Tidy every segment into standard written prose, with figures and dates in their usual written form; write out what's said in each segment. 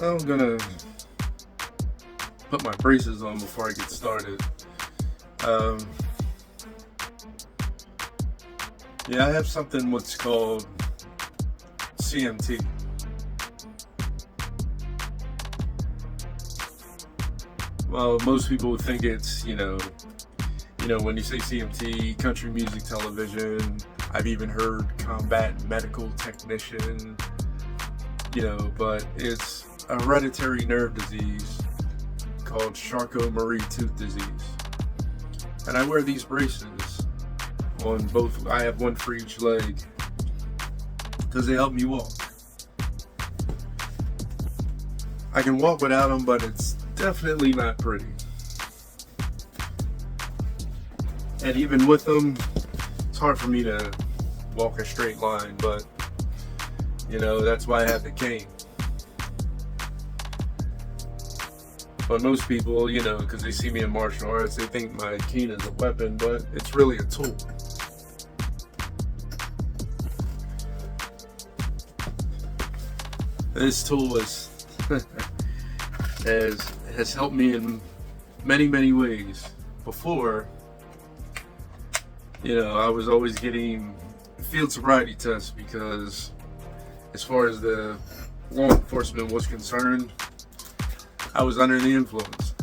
I'm gonna put my braces on before I get started. Um, yeah, I have something what's called CMT. Well, most people would think it's, when you say CMT, country music television. I've even heard combat medical technician, but it's a hereditary nerve disease called Charcot-Marie-Tooth disease. And I wear these braces on both. I have one for each leg because they help me walk. I can walk without them, but it's definitely not pretty. And even with them, it's hard for me to walk a straight line, but that's why I have the cane. But most people, because they see me in martial arts, they think my cane is a weapon, but it's really a tool. This tool has helped me in many, many ways. Before, I was always getting field sobriety tests because as far as the law enforcement was concerned, I was under the influence.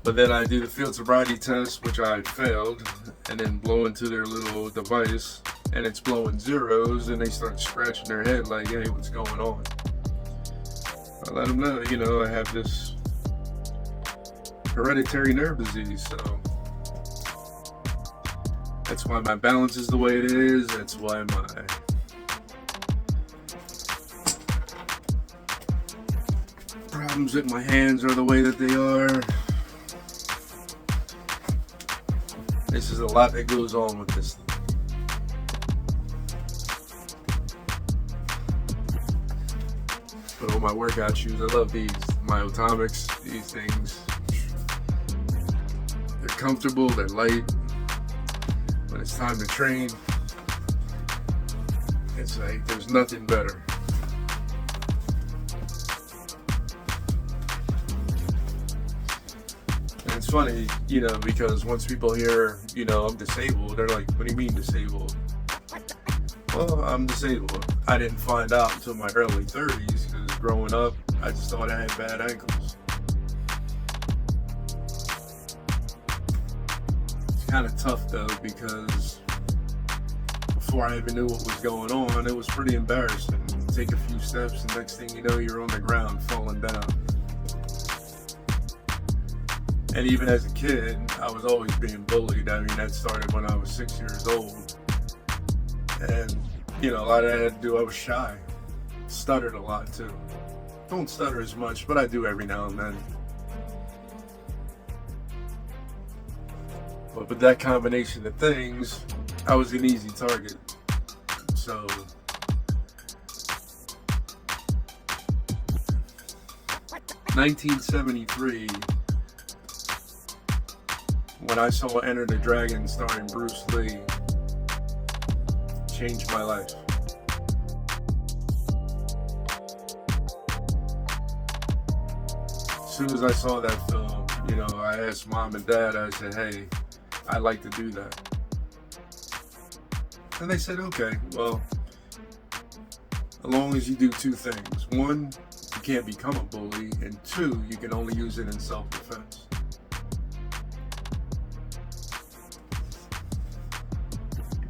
But then I do the field sobriety test, which I failed, and then blow into their little device, and it's blowing zeros, and they start scratching their head like, hey, what's going on? I let them know, I have this hereditary nerve disease, so that's why my balance is the way it is. That's why my problems with my hands are the way that they are. This is a lot that goes on with this thing. Put on my workout shoes. I love these Myotomics. These things, they're comfortable, they're light. When it's time to train, it's like there's nothing better. And it's funny, because once people hear, I'm disabled, they're like, what do you mean disabled? Well, I'm disabled. I didn't find out until my early 30s because growing up, I just thought I had bad ankles. It's kind of tough though, because before I even knew what was going on, it was pretty embarrassing. Take a few steps, and next thing you know, you're on the ground falling down. And even as a kid, I was always being bullied. I mean, that started when I was 6 years old. And, a lot of that had to do, I was shy. Stuttered a lot too. Don't stutter as much, but I do every now and then. But with that combination of things, I was an easy target. So, (1973), when I saw Enter the Dragon starring Bruce Lee, changed my life. As soon as I saw that film, I asked mom and dad, I said, hey, I'd like to do that. And they said, okay, well, as long as you do two things. One, you can't become a bully, and two, you can only use it in self-defense.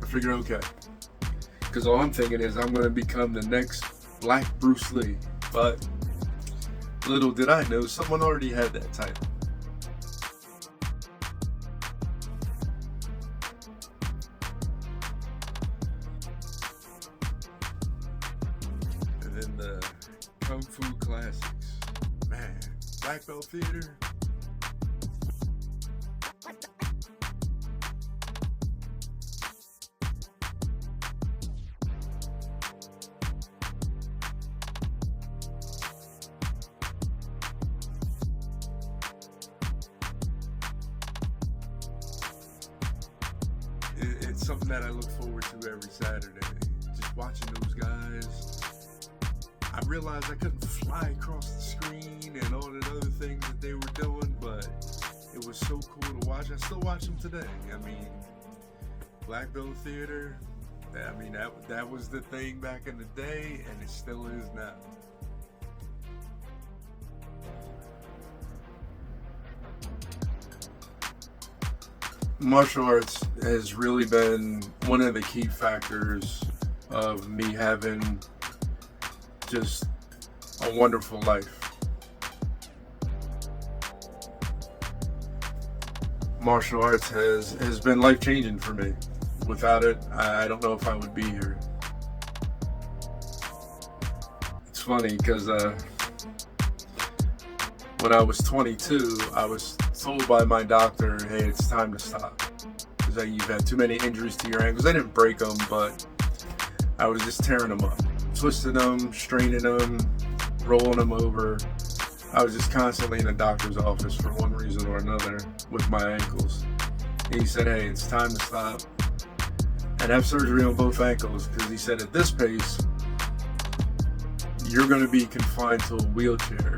I figured, okay. Because all I'm thinking is I'm going to become the next Black Bruce Lee. But little did I know, someone already had that title. And then the Kung Fu Classics. Man, Black Belt Theater. It's something that I look forward to every Saturday. Just watching those guys. I realized I couldn't fly across the screen and all the other things that they were doing, but it was so cool to watch. I still watch them today. I mean, Black Belt Theater, I mean, that was the thing back in the day, and it still is now. Martial arts has really been one of the key factors of me having just a wonderful life. Martial arts has been life-changing for me. Without it, I don't know if I would be here. It's funny because when I was 22, I was told by my doctor, hey, it's time to stop. Because you've had too many injuries to your ankles. I didn't break them, but I was just tearing them up. Twisting them, straining them, rolling them over. I was just constantly in the doctor's office for one reason or another with my ankles. And he said, hey, it's time to stop and have surgery on both ankles. Because he said, at this pace, you're going to be confined to a wheelchair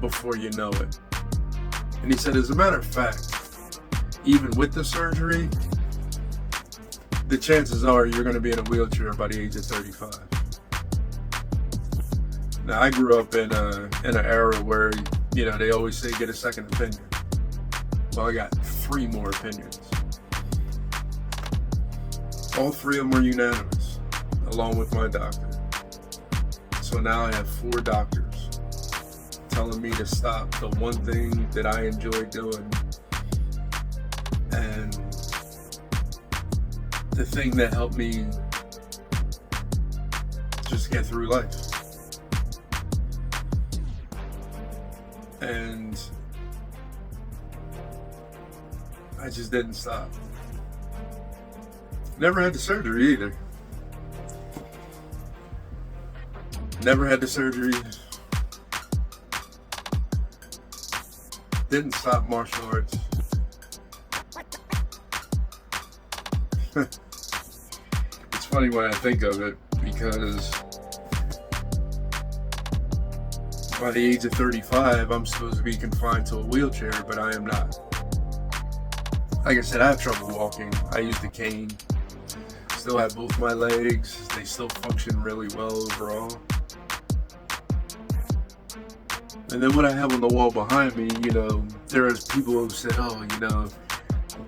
before you know it. And he said, as a matter of fact, even with the surgery, the chances are you're going to be in a wheelchair by the age of 35. Now, I grew up in an era where, you know, they always say get a second opinion. Well, I got 3 more opinions. All 3 of them were unanimous, along with my doctor. So now I have 4 doctors telling me to stop the one thing that I enjoy doing, and the thing that helped me just get through life. And I just didn't stop. Never had the surgery either. Never had the surgery. Didn't stop martial arts. It's funny when I think of it, because by the age of 35, I'm supposed to be confined to a wheelchair, but I am not. Like I said, I have trouble walking. I use the cane. Still have both my legs. They still function really well overall. And then what I have on the wall behind me, you know, there are people who said, oh, you know,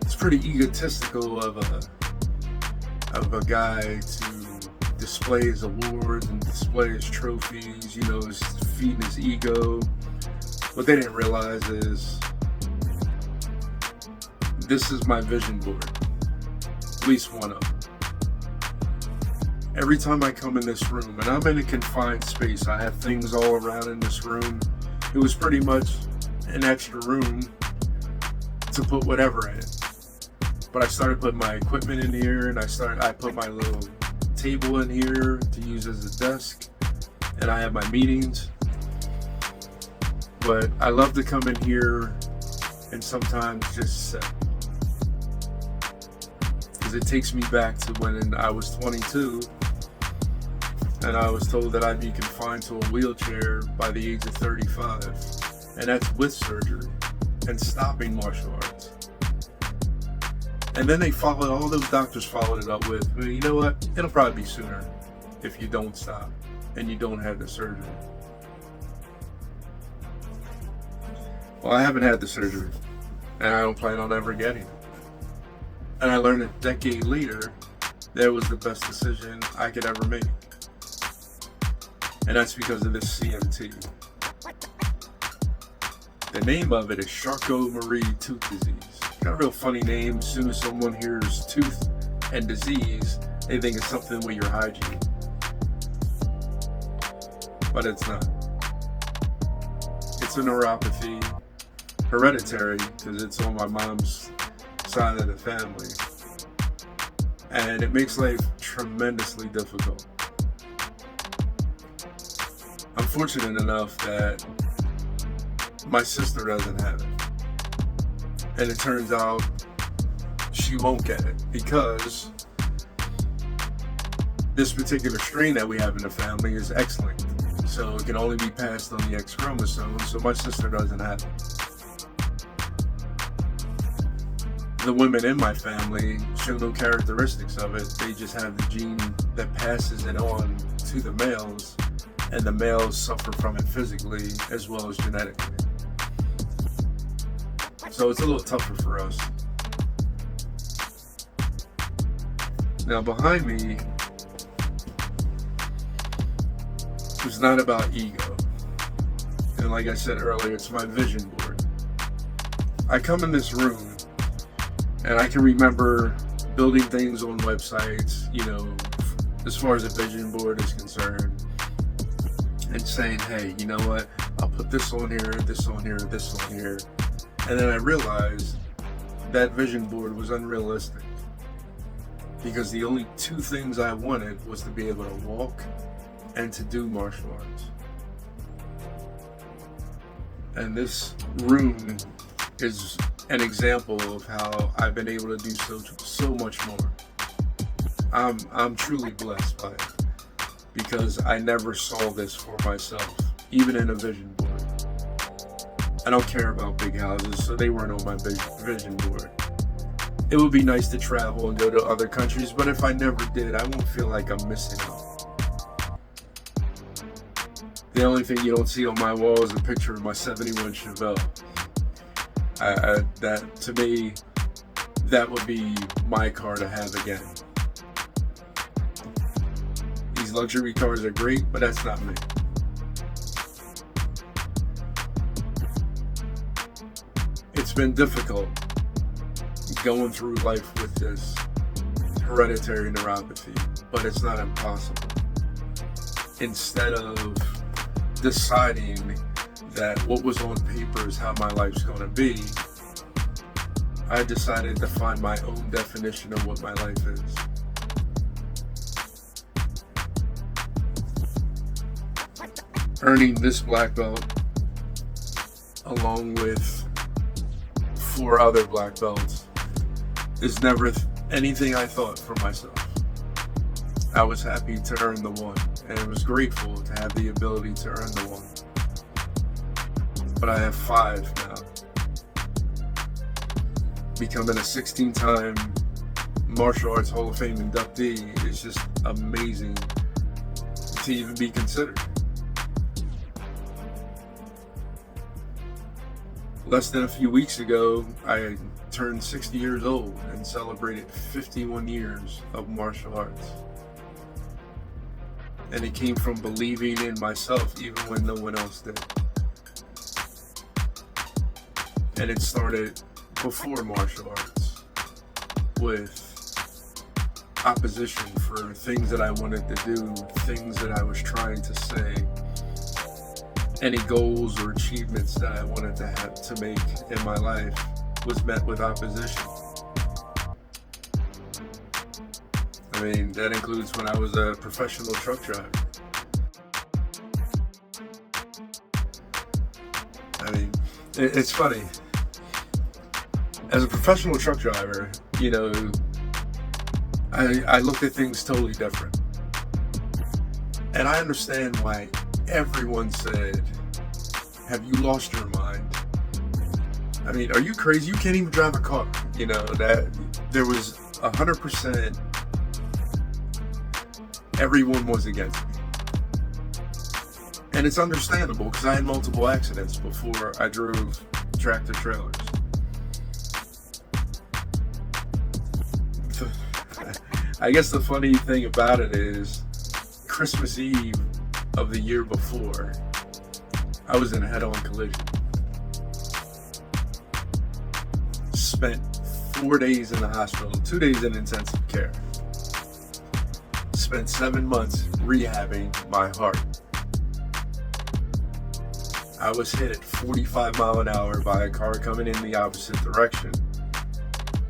it's pretty egotistical of a guy to display his awards and display his trophies, you know, is feeding his ego. What they didn't realize is this is my vision board, at least one of them. Every time I come in this room, and I'm in a confined space, I have things all around in this room. It was pretty much an extra room to put whatever in it. But I started putting my equipment in here, and I put my little table in here to use as a desk, and I have my meetings. But I love to come in here and sometimes just sit, because it takes me back to when I was 22 and I was told that I'd be confined to a wheelchair by the age of 35, and that's with surgery and stopping martial arts. And then all those doctors followed it up with, well, you know what, it'll probably be sooner if you don't stop and you don't have the surgery. Well, I haven't had the surgery, and I don't plan on ever getting it. And I learned a decade later that it was the best decision I could ever make. And that's because of this CMT. The name of it is Charcot-Marie Tooth Disease. Got a real funny name. As soon as someone hears tooth and disease, they think it's something with your hygiene. But it's not. It's a neuropathy, hereditary, because it's on my mom's side of the family. And it makes life tremendously difficult. I'm fortunate enough that my sister doesn't have it. And it turns out she won't get it, because this particular strain that we have in the family is X-linked. So it can only be passed on the X chromosome, so my sister doesn't have it. The women in my family show no characteristics of it. They just have the gene that passes it on to the males, and the males suffer from it physically as well as genetically. So it's a little tougher for us. Now behind me is not about ego. And like I said earlier, it's my vision board. I come in this room and I can remember building things on websites, as far as a vision board is concerned, and saying, hey, you know what, I'll put this on here, this on here, this on here. And then I realized that vision board was unrealistic, because the only two things I wanted was to be able to walk and to do martial arts. And this room is an example of how I've been able to do so much more. I'm truly blessed by it, because I never saw this for myself, even in a vision board. I don't care about big houses, so they weren't on my vision board. It would be nice to travel and go to other countries, but if I never did, I won't feel like I'm missing out. The only thing you don't see on my wall is a picture of my 71 Chevelle. That, to me, that would be my car to have again. These luxury cars are great, but that's not me. It's been difficult going through life with this hereditary neuropathy, but it's not impossible. Instead of deciding that what was on paper is how my life's going to be, I decided to find my own definition of what my life is. Earning this black belt, along with 4 other black belts, is never anything I thought for myself. I was happy to earn the one, and I was grateful to have the ability to earn the one. But I have 5 now. Becoming a 16-time Martial Arts Hall of Fame inductee is just amazing to even be considered. Less than a few weeks ago, I turned 60 years old and celebrated 51 years of martial arts. And it came from believing in myself even when no one else did. And it started before martial arts, with opposition for things that I wanted to do, things that I was trying to say, any goals or achievements that I wanted to have to make in my life was met with opposition. I mean, that includes when I was a professional truck driver. I mean, it's funny. As a professional truck driver, I looked at things totally different. And I understand why everyone said, have you lost your mind? I mean, are you crazy? You can't even drive a car. That there was 100%, everyone was against me. And it's understandable, because I had multiple accidents before I drove tractor trailers. I guess the funny thing about it is, Christmas Eve of the year before, I was in a head-on collision. Spent 4 days in the hospital, 2 days in intensive care. Spent 7 months rehabbing my heart. I was hit at 45 miles an hour by a car coming in the opposite direction.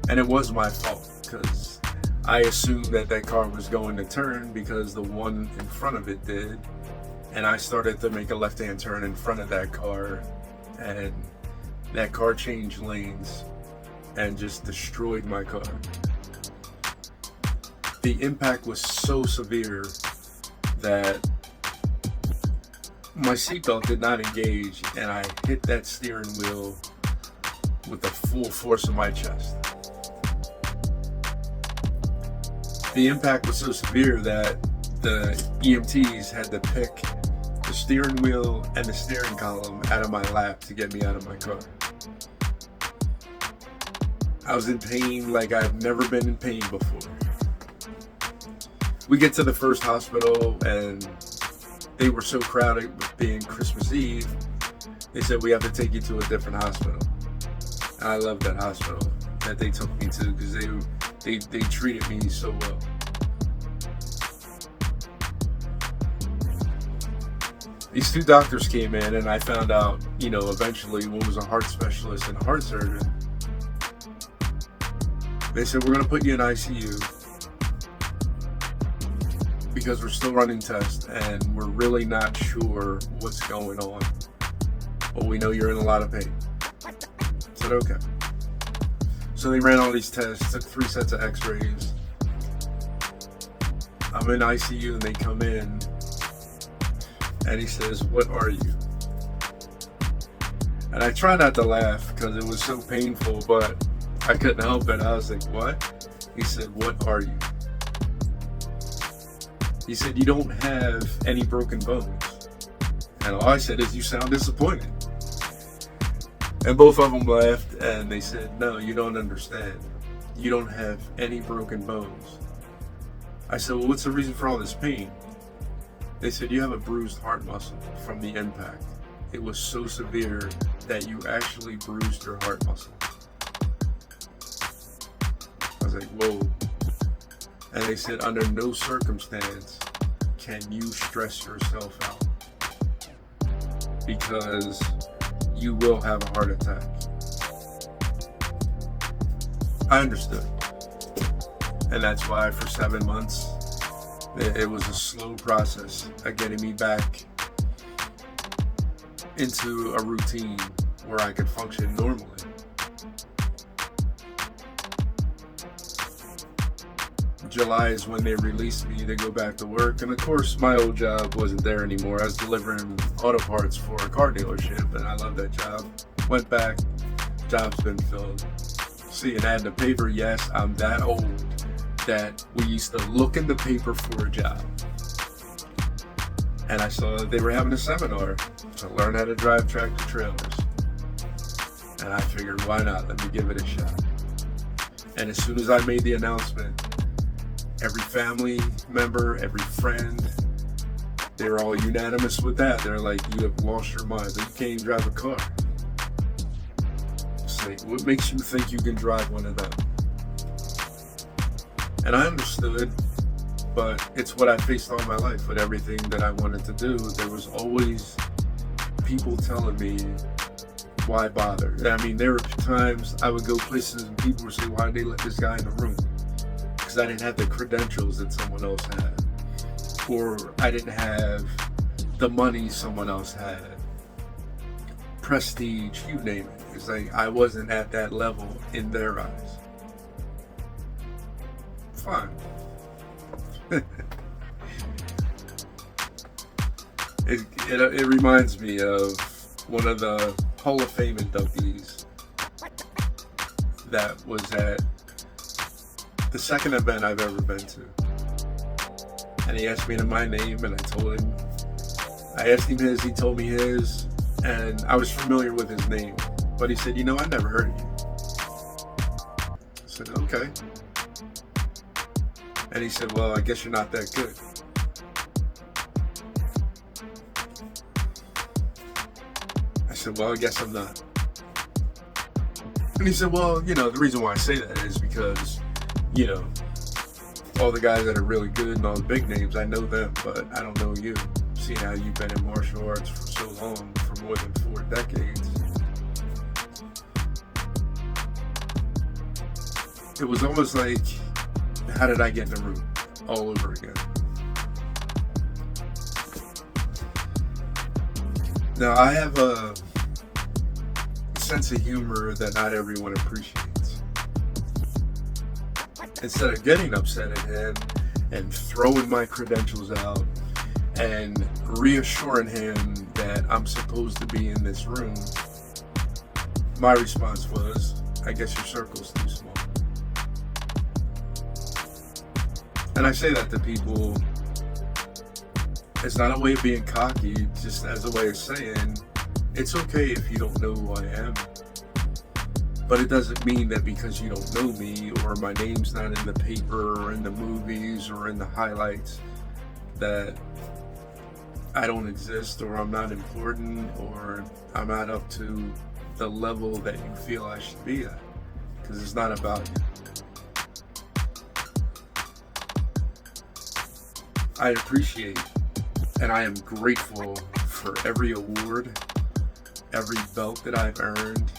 And it was my fault, because I assumed that car was going to turn because the one in front of it did. And I started to make a left-hand turn in front of that car, and that car changed lanes and just destroyed my car. The impact was so severe that My seatbelt did not engage, and I hit that steering wheel with the full force of my chest. The impact was so severe that the EMTs had to pick the steering wheel and the steering column out of my lap to get me out of my car. I was in pain like I've never been in pain before. We get to the first hospital, and they were so crowded with being Christmas Eve, they said, we have to take you to a different hospital. And I love that hospital that they took me to, because they treated me so well. These two doctors came in, and I found out, eventually one was a heart specialist and a heart surgeon. They said, we're going to put you in ICU because we're still running tests and we're really not sure what's going on. But we know you're in a lot of pain. I said, okay. So they ran all these tests, took 3 sets of x-rays. I'm in ICU and they come in and he says, what are you? And I try not to laugh because it was so painful, but I couldn't help it. I was like, what? He said, what are you? He said, you don't have any broken bones. And all I said is, you sound disappointed. And both of them laughed and they said, no, you don't understand. You don't have any broken bones. I said, well, what's the reason for all this pain? They said, you have a bruised heart muscle from the impact. It was so severe that you actually bruised your heart muscle. I was like, whoa. And they said, under no circumstance can you stress yourself out, because you will have a heart attack. I understood. And that's why for 7 months, it was a slow process of getting me back into a routine where I could function normally. July is when they released me to go back to work, and of course my old job wasn't there anymore. I was delivering auto parts for a car dealership, and I love that job. Went back, job's been filled. See an ad in the paper, yes, I'm that old that we used to look in the paper for a job. And I saw that they were having a seminar to learn how to drive tractor trailers. And I figured, why not? Let me give it a shot. And as soon as I made the announcement, every family member, every friend, they were all unanimous with that. They're like, you have lost your mind. You can't even drive a car. It's like, what makes you think you can drive one of them? And I understood, but it's what I faced all my life with everything that I wanted to do. There was always people telling me, why bother? I mean, there were times I would go places and people would say, why did they let this guy in the room? Because I didn't have the credentials that someone else had, or I didn't have the money someone else had, prestige, you name it. It's like I wasn't at that level in their eyes. Fine. It reminds me of one of the Hall of Fame inductees that was at the second event I've ever been to. And he asked me to my name, and I told him. I asked him his, he told me his, and I was familiar with his name. But he said, I never heard of you. I said, okay. And he said, well, I guess you're not that good. I said, well, I guess I'm not. And he said, well, the reason why I say that is because, all the guys that are really good and all the big names, I know them, but I don't know you. Seeing how you've been in martial arts for so long, for more than 4 decades. It was almost like, how did I get in the room all over again? Now, I have a sense of humor that not everyone appreciates. Instead of getting upset at him and throwing my credentials out and reassuring him that I'm supposed to be in this room, my response was, I guess your circle's too small. And I say that to people, it's not a way of being cocky, just as a way of saying, it's okay if you don't know who I am. But it doesn't mean that because you don't know me, or my name's not in the paper, or in the movies, or in the highlights, that I don't exist, or I'm not important, or I'm not up to the level that you feel I should be at. Because it's not about you. I appreciate and I am grateful for every award, every belt that I've earned,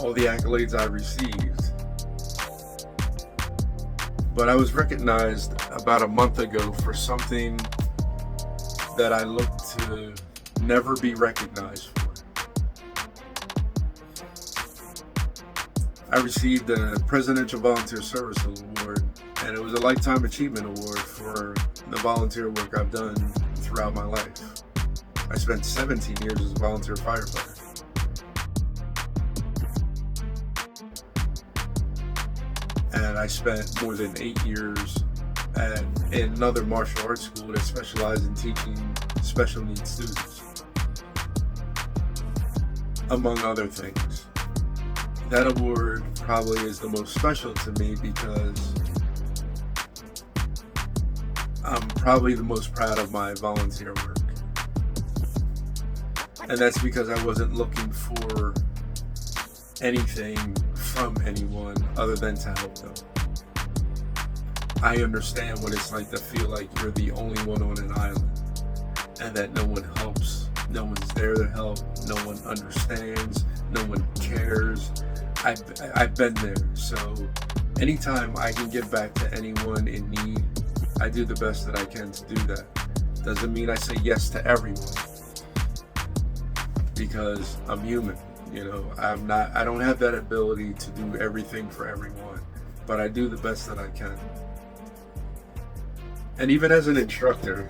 all the accolades I've received. But I was recognized about a month ago for something that I look to never be recognized for. I received the Presidential Volunteer Service Award, and it was a Lifetime Achievement Award for the volunteer work I've done throughout my life. I spent 17 years as a volunteer firefighter. And I spent more than 8 years at another martial arts school that specialized in teaching special needs students, among other things. That award probably is the most special to me because I'm probably the most proud of my volunteer work. And that's because I wasn't looking for anything from anyone other than to help them. I understand what it's like to feel like you're the only one on an island and that no one helps, no one's there to help, no one understands, no one cares. I've been there, so anytime I can give back to anyone in need, I do the best that I can to do that. Doesn't mean I say yes to everyone, because I'm human. You know, I don't have that ability to do everything for everyone, but I do the best that I can. And even as an instructor,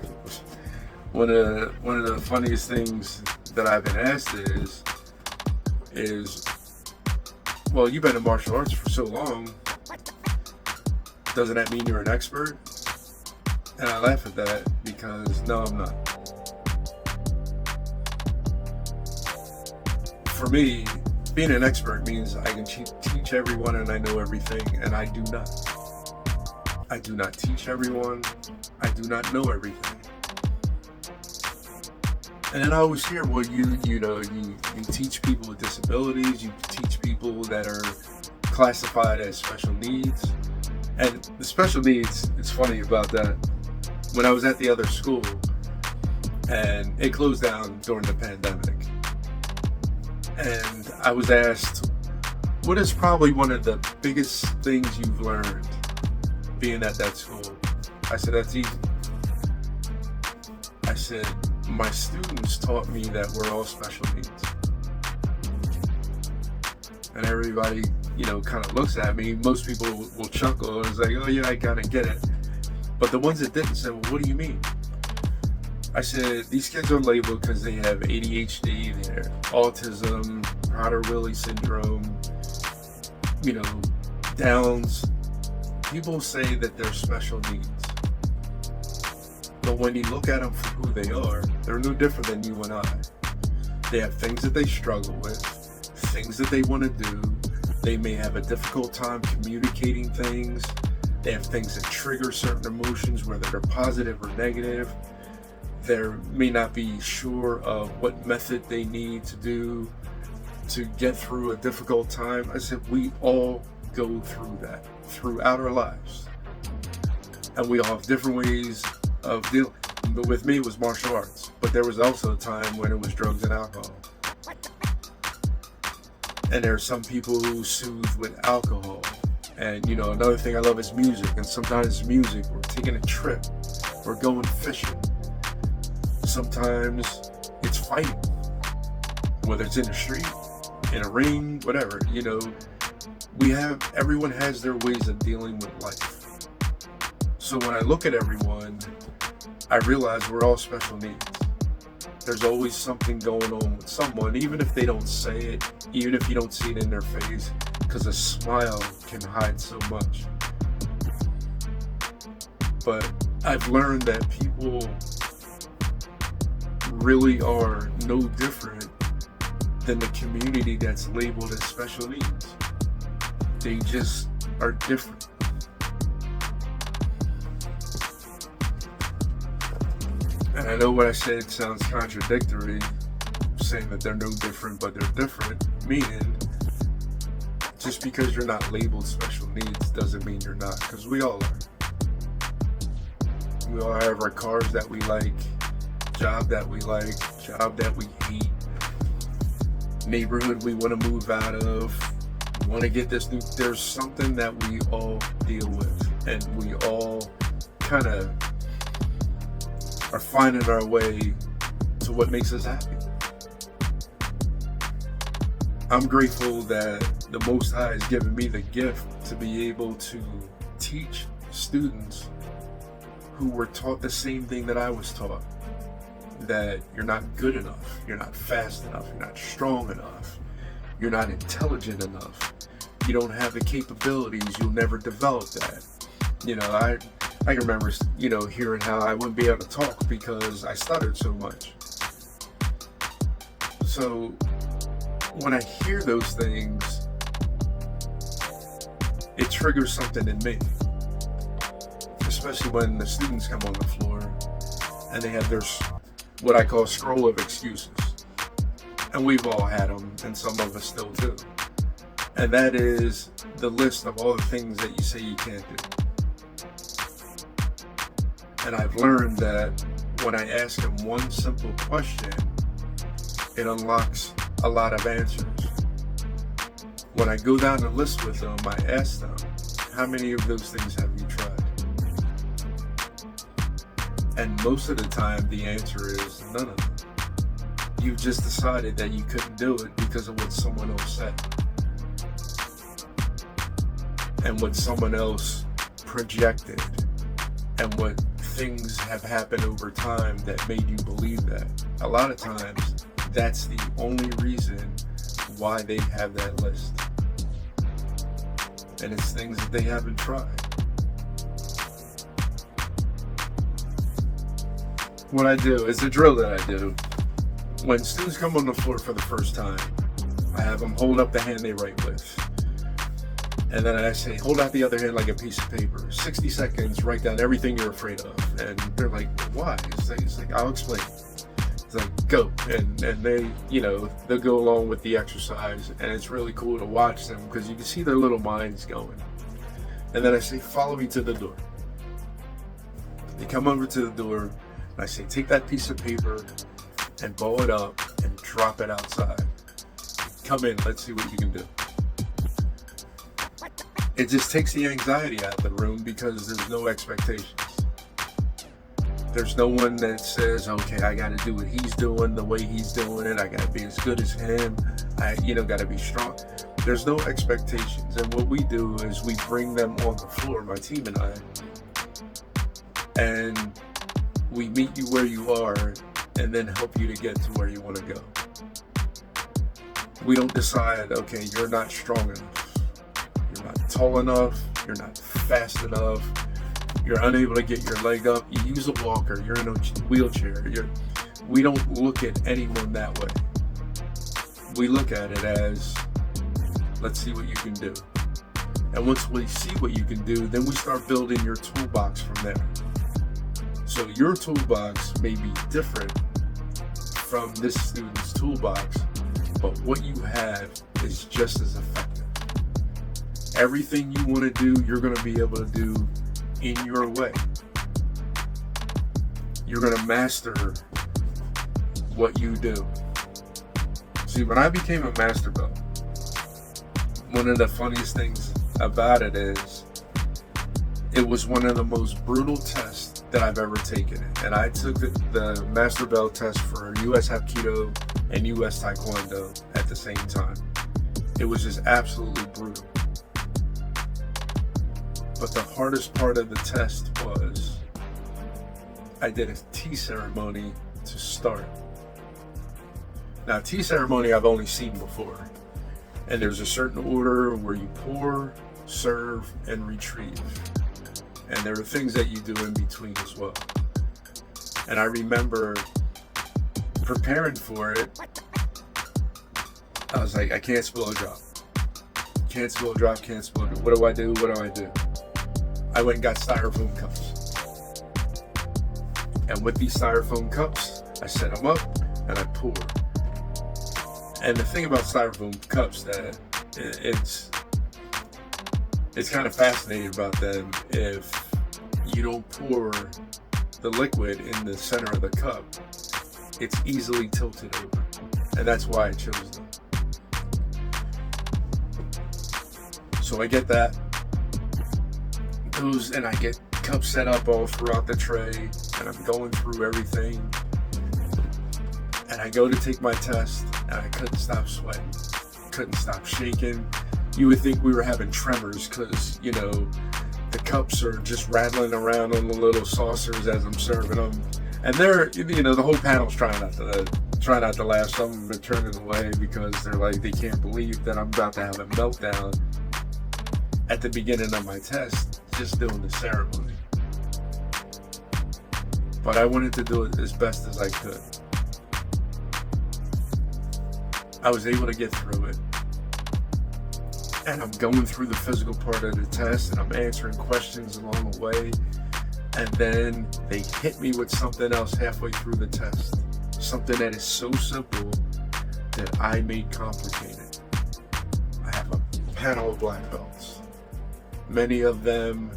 one of the funniest things that I've been asked is, well, you've been in martial arts for so long, doesn't that mean you're an expert? And I laugh at that because no, I'm not. For me, being an expert means I can teach everyone and I know everything, and I do not. I do not teach everyone. I do not know everything. And then I always hear, well, you teach people with disabilities, you teach people that are classified as special needs. And the special needs, it's funny about that. When I was at the other school, and it closed down during the pandemic, and I was asked, what is probably one of the biggest things you've learned being at that school? I said, that's easy. I said, my students taught me that we're all special needs. And everybody, kind of looks at me. Most people will chuckle and it's like, oh yeah, I kind of get it. But the ones that didn't said, well, what do you mean? I said, these kids are labeled because they have ADHD, they have autism, Prader-Willi syndrome, Downs. People say that they're special needs. But when you look at them for who they are, they're no different than you and I. They have things that they struggle with, things that they want to do. They may have a difficult time communicating things. They have things that trigger certain emotions, whether they're positive or negative. They may not be sure of what method they need to do to get through a difficult time. I said, we all go through that throughout our lives. And we all have different ways of dealing. But with me, it was martial arts. But there was also a time when it was drugs and alcohol. And there are some people who soothe with alcohol. And another thing I love is music. And sometimes music, we're taking a trip, we're going fishing. Sometimes it's fighting, whether it's in the street, in a ring, whatever. Everyone has their ways of dealing with life. So when I look at everyone, I realize we're all special needs. There's always something going on with someone, even if they don't say it, even if you don't see it in their face, because a smile can hide so much. But I've learned that people really are no different than the community that's labeled as special needs. They just are different. And I know what I said sounds contradictory, saying that they're no different, but they're different, meaning just because you're not labeled special needs doesn't mean you're not, because we all are. We all have our cars that we like, job that we like, job that we hate, neighborhood we want to move out of, want to get this new. There's something that we all deal with, and we all kind of are finding our way to what makes us happy. I'm grateful that the Most High has given me the gift to be able to teach students who were taught the same thing that I was taught, that you're not good enough, you're not fast enough, you're not strong enough, you're not intelligent enough, you don't have the capabilities, you'll never develop that. You know, I can remember, hearing how I wouldn't be able to talk because I stuttered so much. So when I hear those things, it triggers something in me. Especially when the students come on the floor and they have their, what I call, scroll of excuses. And we've all had them, and some of us still do. And that is the list of all the things that you say you can't do. And I've learned that when I ask them one simple question, it unlocks a lot of answers. When I go down the list with them, I ask them, how many of those things have you tried? And most of the time, the answer is none of them. You just decided that you couldn't do it because of what someone else said. And what someone else projected. And what things have happened over time that made you believe that. A lot of times, that's the only reason why they have that list. And it's things that they haven't tried. What I do, it's a drill that I do. When students come on the floor for the first time, I have them hold up the hand they write with. And then I say, hold out the other hand like a piece of paper. 60 seconds, write down everything you're afraid of. And they're like, why? It's like, I'll explain. It's like, go. And they, they'll go along with the exercise. And it's really cool to watch them because you can see their little minds going. And then I say, follow me to the door. They come over to the door. And I say, take that piece of paper and ball it up and drop it outside. Come in, let's see what you can do. It just takes the anxiety out of the room because there's no expectations. There's no one that says, okay, I got to do what he's doing the way he's doing it. I got to be as good as him. I, got to be strong. There's no expectations. And what we do is we bring them on the floor, my team and I, and we meet you where you are and then help you to get to where you want to go. We don't decide, okay, you're not strong enough. You're not tall enough. You're not fast enough. You're unable to get your leg up. You use a walker. You're in a wheelchair. We don't look at anyone that way. We look at it as, let's see what you can do. And once we see what you can do, then we start building your toolbox from there. So your toolbox may be different from this student's toolbox, but what you have is just as effective. Everything you want to do, you're going to be able to do in your way. You're going to master what you do. See, when I became a master belt, one of the funniest things about it is it was one of the most brutal tests that I've ever taken. And I took the master belt test for US Hapkido and US Taekwondo at the same time. It was just absolutely brutal. But the hardest part of the test was I did a tea ceremony to start. Now, tea ceremony I've only seen before. And there's a certain order where you pour, serve, and retrieve. And there are things that you do in between as well. And I remember preparing for it. I was like, I can't spill a drop. Can't spill a drop, can't spill a drop. What do I do? What do I do? I went and got styrofoam cups. And with these styrofoam cups, I set them up and I poured. And the thing about styrofoam cups that it's kind of fascinating about them. If you don't pour the liquid in the center of the cup, it's easily tilted over. And that's why I chose them. So I get that. And I get cups set up all throughout the tray, and I'm going through everything. And I go to take my test, and I couldn't stop sweating. Couldn't stop shaking. You would think we were having tremors because, the cups are just rattling around on the little saucers as I'm serving them. And they're, the whole panel's trying not to laugh. Some of them are turning away because they're like, they can't believe that I'm about to have a meltdown at the beginning of my test, just doing the ceremony. But I wanted to do it as best as I could. I was able to get through it. And I'm going through the physical part of the test, and I'm answering questions along the way. And then they hit me with something else halfway through the test. Something that is so simple that I made complicated. I have a panel of black belts. Many of them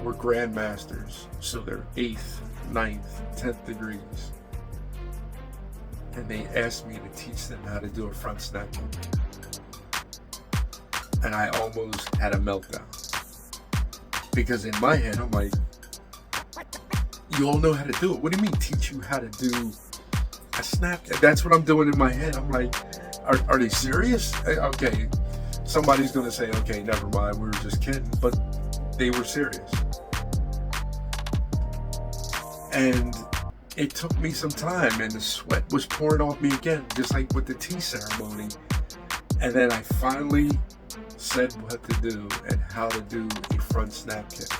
were grandmasters, so they're 8th, 9th, 10th degrees. And they asked me to teach them how to do a front snap kick. And I almost had a meltdown. Because in my head, I'm like, you all know how to do it. What do you mean teach you how to do a snap kick? That's what I'm doing in my head. I'm like, are they serious? Okay, somebody's going to say, okay, never mind, we were just kidding. But they were serious. And it took me some time, and the sweat was pouring off me again, just like with the tea ceremony. And then I finally said what to do and how to do a front snap kick.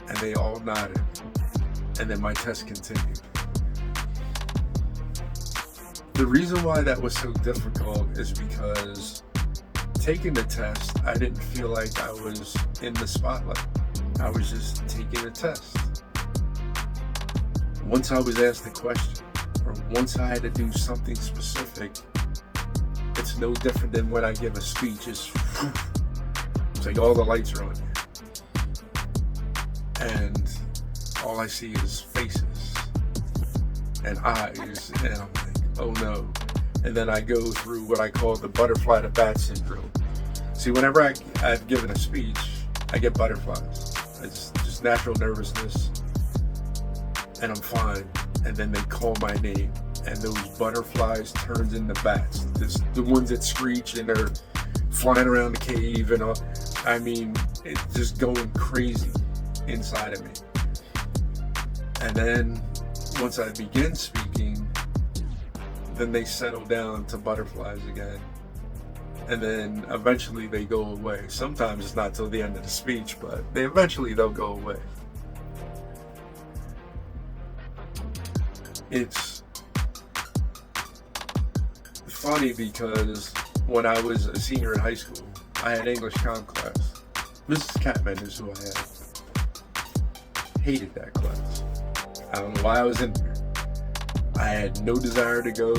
And they all nodded. And then my test continued. The reason why that was so difficult is because taking the test, I didn't feel like I was in the spotlight. I was just taking a test. Once I was asked a question, or once I had to do something specific, it's no different than when I give a speech. It's like all the lights are on you. And all I see is faces and eyes, and I'm like, oh no. And then I go through what I call the butterfly to bat syndrome. See, whenever I've given a speech, I get butterflies. It's just natural nervousness, and I'm fine. And then they call my name, and those butterflies turns into bats. The ones that screech and they're flying around the cave and all. I mean, it's just going crazy inside of me. And then once I begin speaking, then they settle down to butterflies again. And then eventually they go away. Sometimes it's not till the end of the speech, but they'll go away. It's funny because when I was a senior in high school, I had English comm class. Mrs. Catman is who I had. Hated that class. I don't know why I was in there. I had no desire to go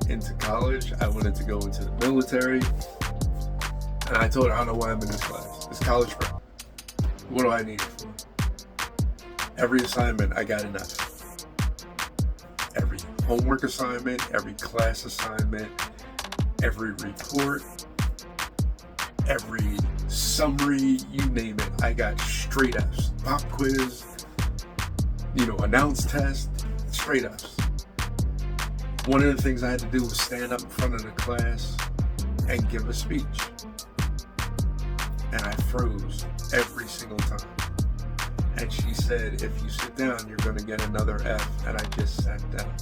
into college. I wanted to go into the military. And I told her, I don't know why I'm in this class. It's college prep. What do I need it for? Every assignment, I got an F. Every homework assignment, every class assignment, every report, every summary, you name it, I got straight F's. Pop quiz, announce test, straight F's. One of the things I had to do was stand up in front of the class and give a speech. And I froze every single time. And she said, if you sit down, you're going to get another F. And I just sat down.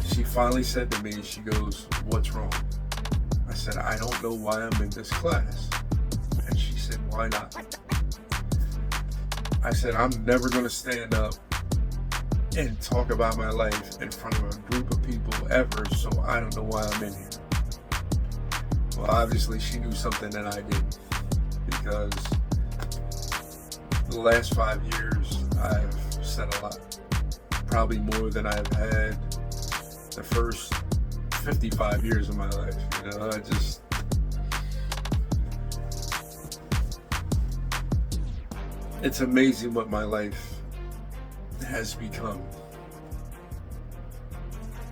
She finally said to me, she goes, what's wrong? I said, I don't know why I'm in this class. And she said, why not? I said, I'm never going to stand up and talk about my life in front of a group of people ever, so I don't know why I'm in here. Well, obviously she knew something that I didn't, because the last 5 years I've said a lot, probably more than I've had the first 55 years of my life. You know, it's amazing what my life has become.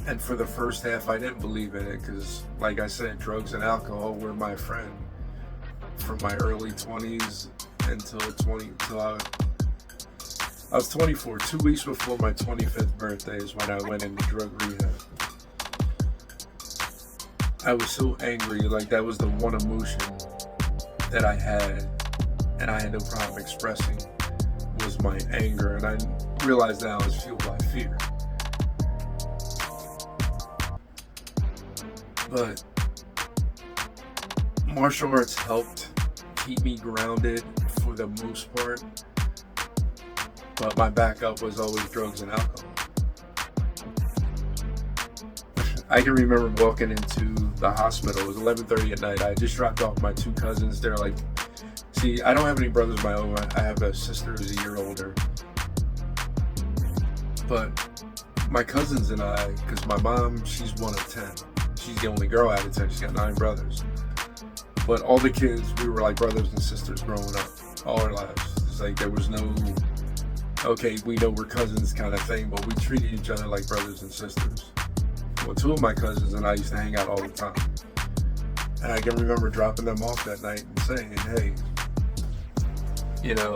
And for the first half, I didn't believe in it because, like I said, drugs and alcohol were my friend from my early 20s until I was 24. 2 weeks before my 25th birthday is when I went into drug rehab. I was so angry, like that was the one emotion that I had, and I had no problem expressing, was my anger, and I realized that I was fueled by fear. But martial arts helped keep me grounded for the most part, but my backup was always drugs and alcohol. I can remember walking into the hospital. It was 11:30 at night. I just dropped off my two cousins. They're like, see, I don't have any brothers of my own. I have a sister who's a year older. But my cousins and I, because my mom, she's 1 of 10. She's the only girl out of 10. She's got 9 brothers. But all the kids, we were like brothers and sisters growing up all our lives. It's like there was no, okay, we know we're cousins kind of thing, but we treated each other like brothers and sisters. Well, 2 of my cousins and I used to hang out all the time. And I can remember dropping them off that night and saying, hey, you know,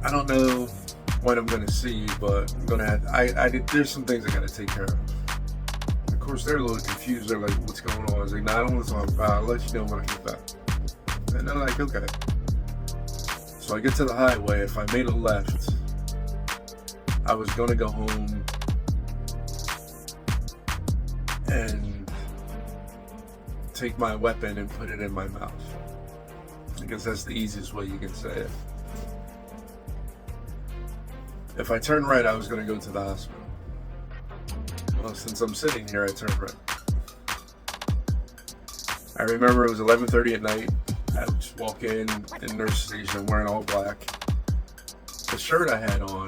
I don't know when I'm going to see you, but I'm going to have, there's some things I got to take care of. Of course, they're a little confused. They're like, what's going on? I was like, no, I don't want to talk about it. I'll let you know when I get back. And they're like, okay. So I get to the highway. If I made a left, I was going to go home and take my weapon and put it in my mouth. Because that's the easiest way you can say it. If I turn right, I was going to go to the hospital. Well, since I'm sitting here, I turned right. I remember it was 11:30 at night. I would just walk in the nurse station wearing all black. The shirt I had on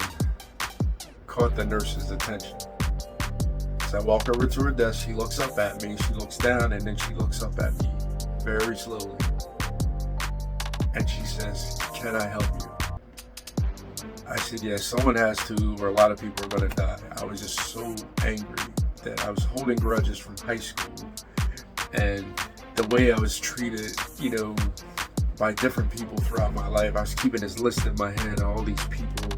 caught the nurse's attention. So I walk over to her desk, she looks up at me, she looks down, and then she looks up at me very slowly. And she says, can I help you? I said, yes, someone has to, or a lot of people are going to die. I was just so angry that I was holding grudges from high school. And the way I was treated, you know, by different people throughout my life, I was keeping this list in my head of all these people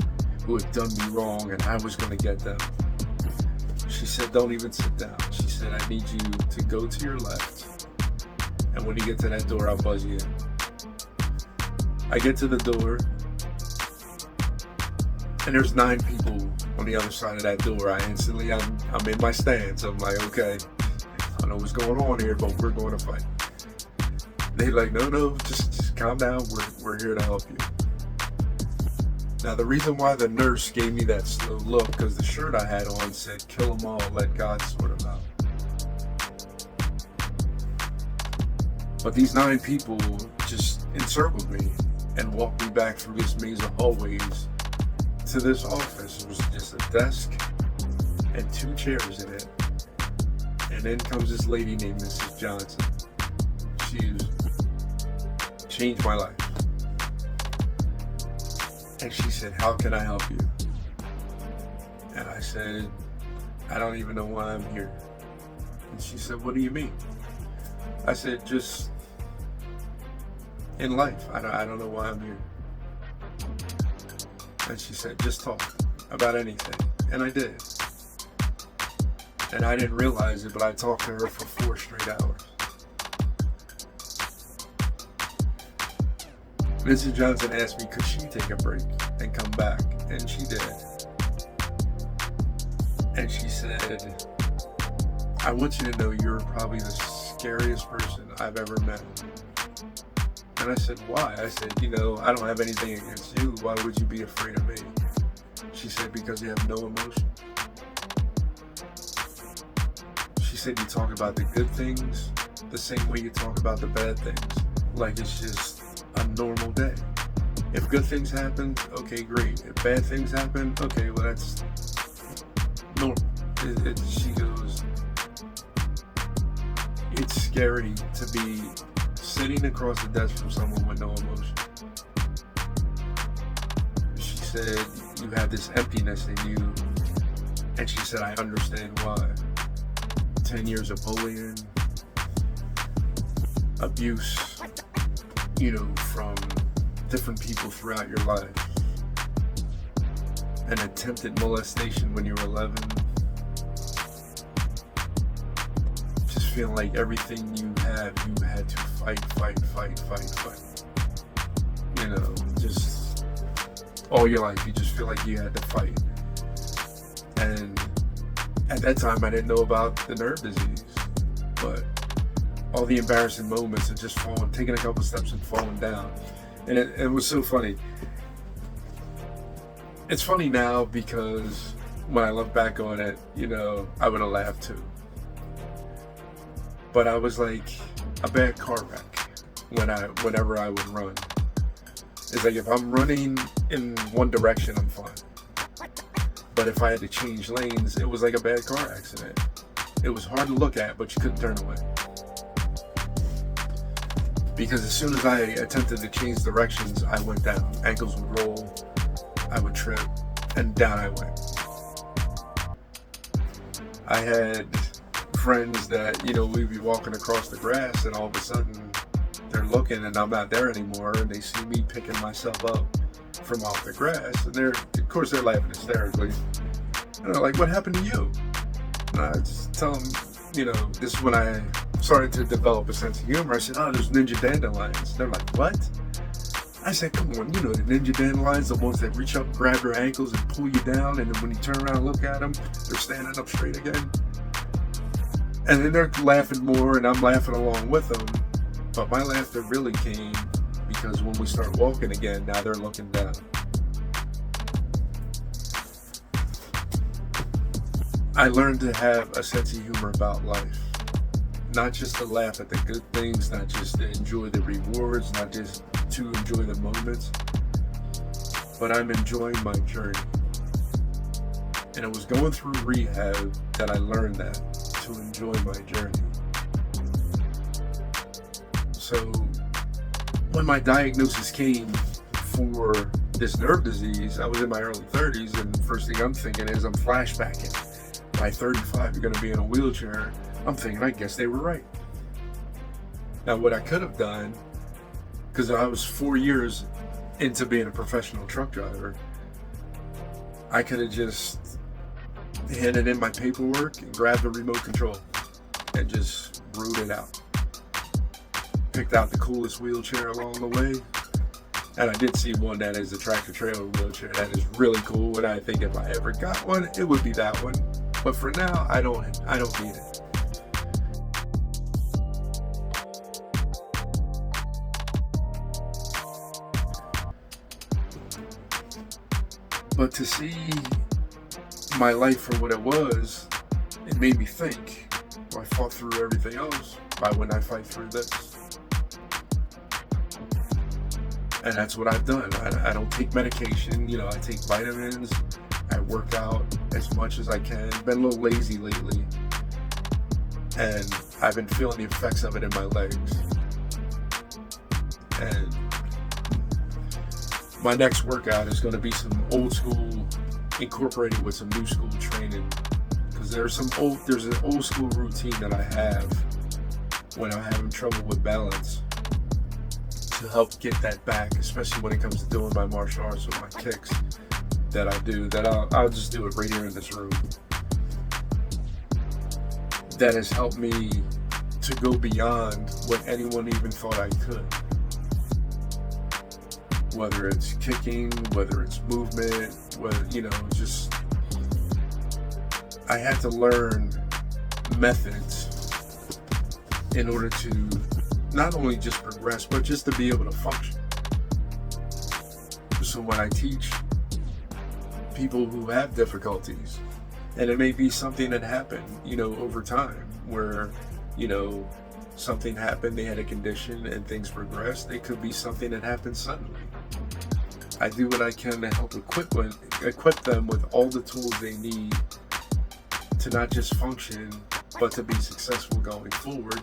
who had done me wrong, and I was going to get them. She said, don't even sit down. She said, I need you to go to your left. And when you get to that door, I'll buzz you in. I get to the door, and there's 9 people on the other side of that door. I'm in my stance. I'm like, okay, I don't know what's going on here, but we're going to fight. They're like, no, just calm down. We're here to help you. Now, the reason why the nurse gave me that slow look, because the shirt I had on said, kill them all, let God sort them out. But these 9 people just encircled me and walked me back through this maze of hallways to this office. It was just a desk and 2 chairs in it. And then comes this lady named Mrs. Johnson. She's changed my life. And she said, how can I help you? And I said, I don't even know why I'm here. And she said, what do you mean? I said, just in life. I don't know why I'm here. And she said, just talk about anything. And I did. And I didn't realize it, but I talked to her for 4 straight hours. Mrs. Johnson asked me could she take a break and come back, and she did. And she said, I want you to know you're probably the scariest person I've ever met. And I said, why? I said, I don't have anything against you. Why would you be afraid of me? She said, because you have no emotion. She said, you talk about the good things the same way you talk about the bad things. Like it's just a normal day. If good things happen, okay, great. If bad things happen, okay, well, that's normal. She goes, it's scary to be sitting across the desk from someone with no emotion. She said, you have this emptiness in you. And she said, I understand why. 10 years of bullying, abuse, from different people throughout your life. An attempted molestation when you were 11. Just feeling like everything you had to fight. Just all your life, you just feel like you had to fight. And at that time, I didn't know about the nerve disease, but all the embarrassing moments of just taking a couple steps and falling down. And it was so funny. It's funny now because when I look back on it, I would have laughed too. But I was like a bad car wreck whenever I would run. It's like if I'm running in one direction, I'm fine. But if I had to change lanes, it was like a bad car accident. It was hard to look at, but you couldn't turn away. Because as soon as I attempted to change directions, I went down. Ankles would roll, I would trip, and down I went. I had friends that, we'd be walking across the grass and all of a sudden they're looking and I'm not there anymore and they see me picking myself up from off the grass and they're laughing hysterically. And they're like, what happened to you? And I just tell them, this is when I started to develop a sense of humor. I said, oh, there's ninja dandelions. They're like, what? I said, come on, the ninja dandelions, the ones that reach up, grab your ankles and pull you down, and then when you turn around and look at them, they're standing up straight again. And then they're laughing more, and I'm laughing along with them. But my laughter really came because when we start walking again, now they're looking down. I learned to have a sense of humor about life. Not just to laugh at the good things, not just to enjoy the rewards, not just to enjoy the moments, but I'm enjoying my journey. And it was going through rehab that I learned that, to enjoy my journey. So when my diagnosis came for this nerve disease, I was in my early 30s, and first thing I'm thinking is I'm flashbacking. By 35, you're going to be in a wheelchair. I'm thinking, I guess they were right. Now, what I could have done, because I was 4 years into being a professional truck driver, I could have just handed in my paperwork and grabbed the remote control and just rode it out. Picked out the coolest wheelchair along the way. And I did see one that is a tractor trailer wheelchair that is really cool. And I think if I ever got one, it would be that one. But for now, I don't need it. But to see my life for what it was, it made me think, well, I fought through everything else. Why wouldn't I fight through this? And that's what I've done. I don't take medication, I take vitamins. I work out as much as I can. Been a little lazy lately. And I've been feeling the effects of it in my legs. And my next workout is going to be some old school incorporated with some new school training. Because there's an old school routine that I have when I'm having trouble with balance to help get that back, especially when it comes to doing my martial arts with my kicks that I do, that I'll just do it right here in this room. That has helped me to go beyond what anyone even thought I could. whether it's kicking, whether it's movement, whether, just, I had to learn methods in order to not only just progress, but just to be able to function. So when I teach people who have difficulties, and it may be something that happened, over time, where, something happened, they had a condition and things progressed. It could be something that happened suddenly. I do what I can to help equip them with all the tools they need to not just function, but to be successful going forward.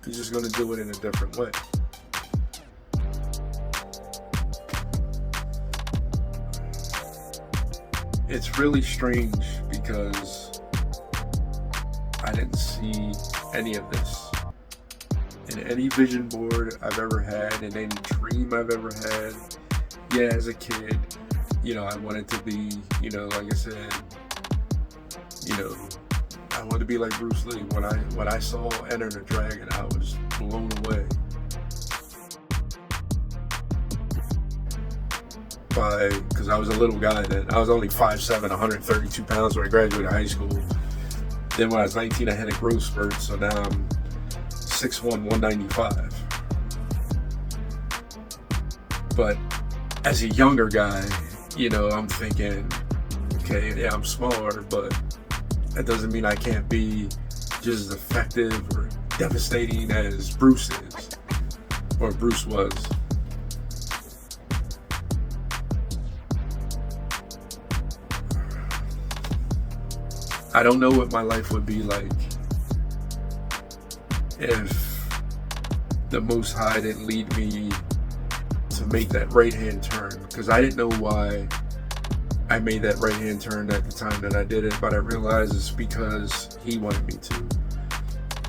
You're just going to do it in a different way. It's really strange because I didn't see any of this in any vision board I've ever had, in any dream I've ever had. Yeah, as a kid, I wanted to be, like I said, I wanted to be like Bruce Lee. When I saw Enter the Dragon, I was blown away because I was a little guy then. I was only 5'7", 132 pounds when I graduated high school. Then when I was 19, I had a growth spurt, so now I'm 6'1", 195. But as a younger guy, I'm thinking, okay, yeah, I'm smaller, but that doesn't mean I can't be just as effective or devastating as Bruce is, or Bruce was. I don't know what my life would be like if the Most High didn't lead me to make that right-hand turn, because I didn't know why I made that right-hand turn at the time that I did it, but I realized it's because He wanted me to.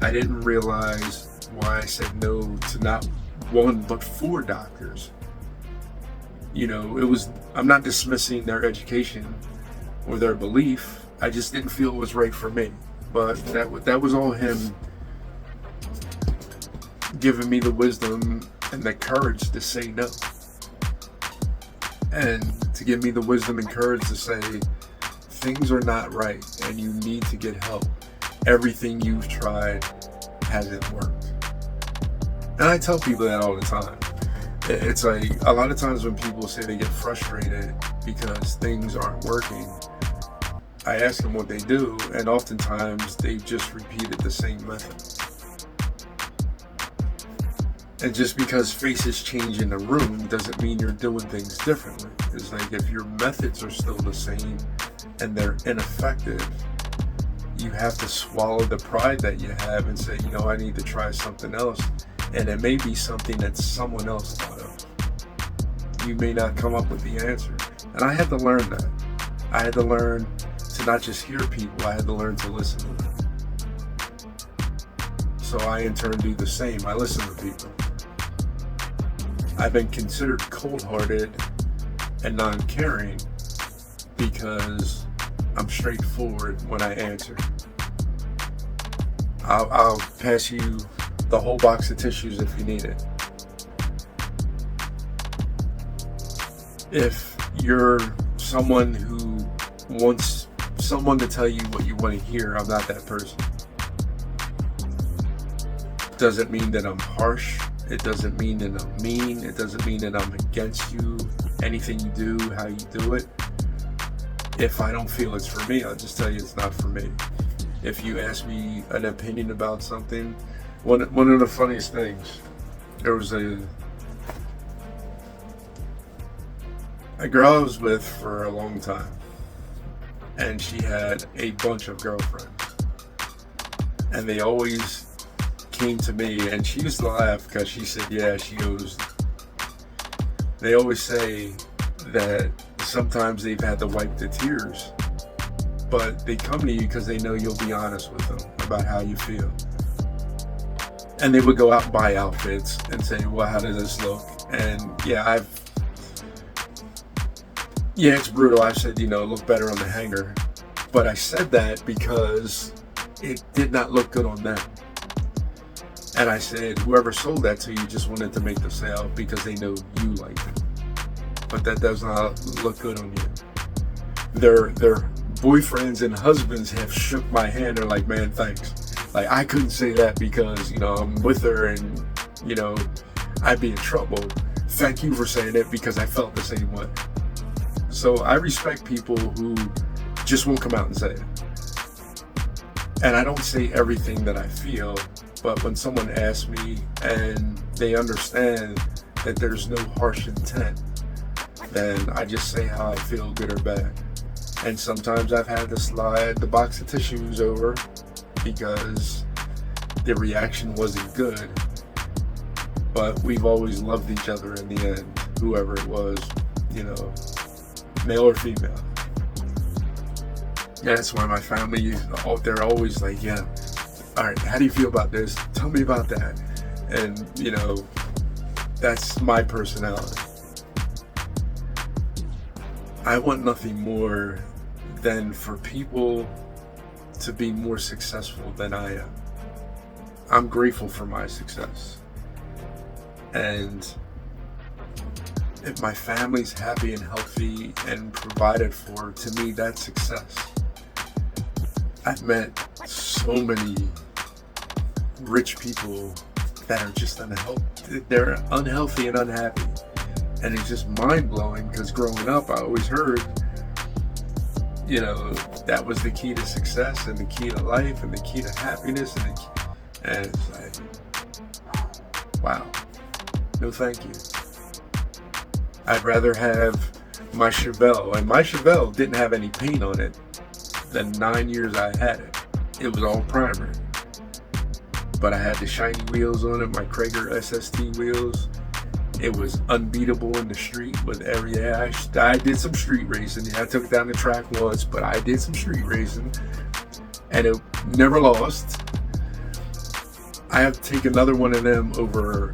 I didn't realize why I said no to not one but 4 doctors. I'm not dismissing their education or their belief. I just didn't feel it was right for me. But that was all Him giving me the wisdom and the courage to say no. And to give me the wisdom and courage to say, things are not right and you need to get help. Everything you've tried hasn't worked. And I tell people that all the time. It's like, a lot of times when people say they get frustrated because things aren't working, I ask them what they do, and oftentimes they've just repeated the same method. And just because faces change in the room doesn't mean you're doing things differently. It's like, if your methods are still the same and they're ineffective, you have to swallow the pride that you have and say, I need to try something else. And it may be something that someone else thought of. You may not come up with the answer. And I had to learn that. I had to learn to not just hear people, I had to learn to listen to them. So I in turn do the same. I listen to people. I've been considered cold-hearted and non-caring because I'm straightforward when I answer. I'll pass you the whole box of tissues if you need it. If you're someone who wants someone to tell you what you want to hear, I'm not that person. Doesn't mean that I'm harsh. It doesn't mean that I'm mean. It doesn't mean that I'm against you, anything you do, how you do it. If I don't feel it's for me, I'll just tell you it's not for me. If you ask me an opinion about something, one of the funniest things, there was a girl I was with for a long time, and she had a bunch of girlfriends, and they always came to me, and she used to laugh because she said, yeah, she goes, they always say that sometimes they've had to wipe the tears, but they come to you because they know you'll be honest with them about how you feel. And they would go out and buy outfits and say, well, how does this look? And yeah, it's brutal. I've said, look better on the hanger. But I said that because it did not look good on them. And I said, whoever sold that to you just wanted to make the sale because they know you like it. but that does not look good on you. Their boyfriends and husbands have shook my hand. They're like, man, thanks. Like, I couldn't say that because, I'm with her and, I'd be in trouble. Thank you for saying it because I felt the same way. So I respect people who just won't come out and say it. And I don't say everything that I feel, but when someone asks me and they understand that there's no harsh intent, then I just say how I feel, good or bad. And sometimes I've had to slide the box of tissues over because the reaction wasn't good. But we've always loved each other in the end, whoever it was, male or female. Yeah, that's why my family, they're always like, yeah, all right, how do you feel about this? Tell me about that. And, that's my personality. I want nothing more than for people to be more successful than I am. I'm grateful for my success. And if my family's happy and healthy and provided for, to me, that's success. I've met so many rich people that are just unhealthy. They're unhealthy and unhappy. And it's just mind-blowing because growing up, I always heard, that was the key to success and the key to life and the key to happiness. And it's like, wow, no thank you. I'd rather have my Chevelle, and my Chevelle didn't have any paint on it than 9 years I had it. It was all primer. But I had the shiny wheels on it, my Krager SST wheels. It was unbeatable in the street with I did some street racing. Yeah, I took it down the track once, but I did some street racing and it never lost. I have to take another one of them over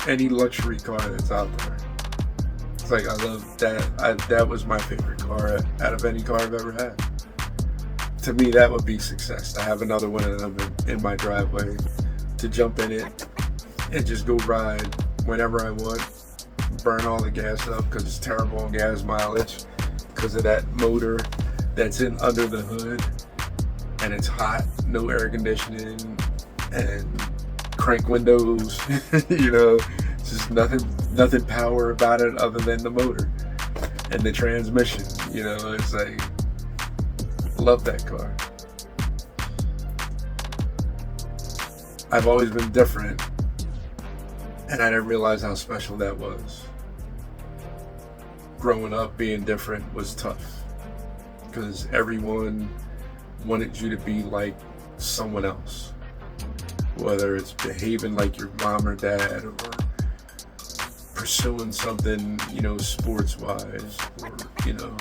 any luxury car that's out there. It's like, I love that. That was my favorite car out of any car I've ever had. To me, that would be success, to have another one of them in my driveway, to jump in it and just go ride whenever I want, burn all the gas up because it's terrible on gas mileage because of that motor that's in under the hood, and it's hot, no air conditioning, and crank windows. Just nothing power about it other than the motor and the transmission. It's like, love that car. I've always been different, and I didn't realize how special that was. Growing up, being different was tough because everyone wanted you to be like someone else, whether it's behaving like your mom or dad, or pursuing something, sports-wise, or,